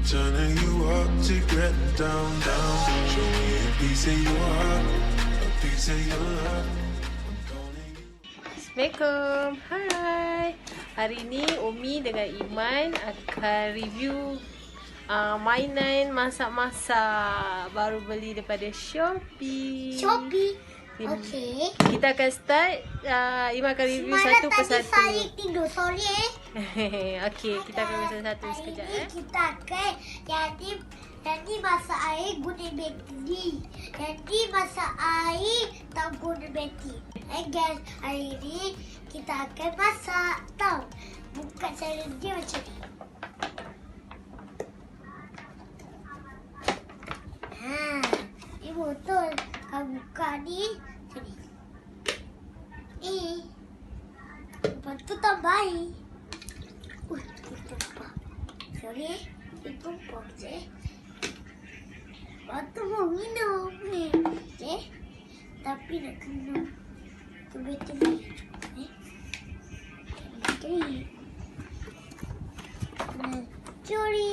Turning you up to get down, down. Show me a piece of your heart, a piece of your love. I'm calling you. Assalamualaikum. Hai. Hari ni Umi dengan Iman akan review mainan masak-masak baru beli daripada Shopee. Okay. Kita akan start. Iman akan review satu persatu. Saya tidur, sorry Okey, kita akan review satu sekejap. Hari ni kita akan jadi masak air guna bateri. Jadi masak air tak guna bateri. Guys, hari ni kita akan masak. Tahu? Buka cara dia macam ni. Ini botol. Kau buka ni. Macam ni. Lepas tu tambah air. Dia tumpah. Sorry dia tumpah je. Lepas tu mau minum ni. Tapi nak kena tu bateri. Bateri. Curi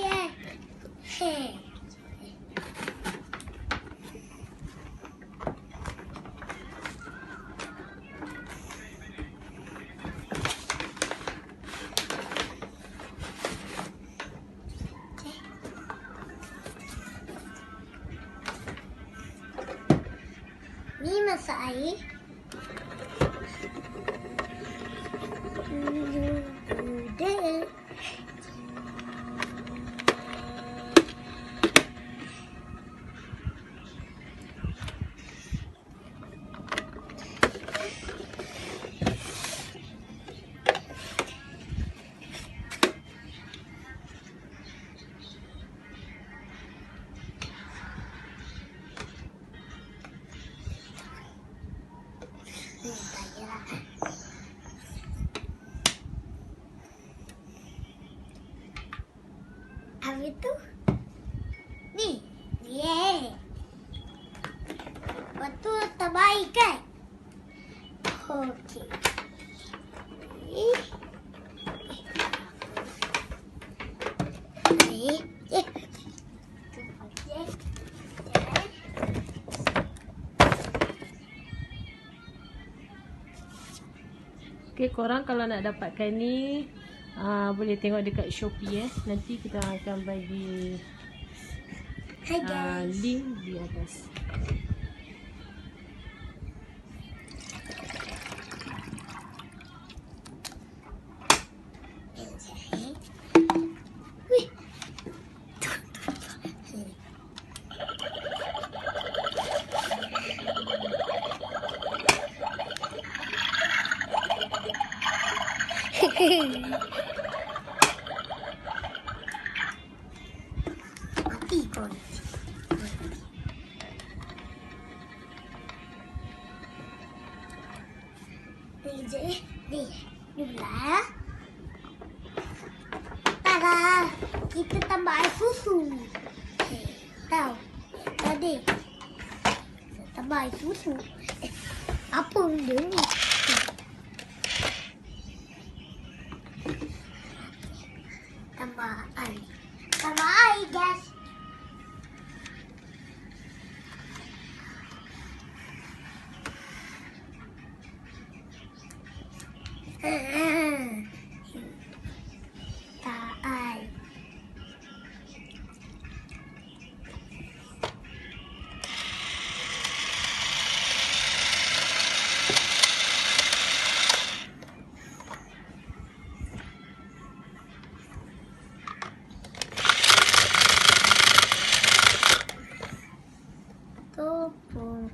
Ni masak air. Udah. Habis tu ni. Lepas tu tambah air kan? Okey. Okay, korang kalau nak dapatkan ni boleh tengok dekat Shopee Nanti kita akan bagi Hai guys. link di atas. Mati kau. Ni lah. Tada, kita tambah air susu. Tahu? Tadi tambah air susu. Apa benda ni? Tambah air. Tambah air, guys. Tak air. Topong.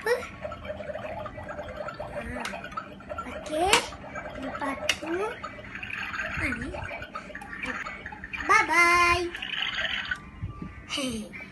apa? Okey. Lepas tu ni. Bye bye. Hey.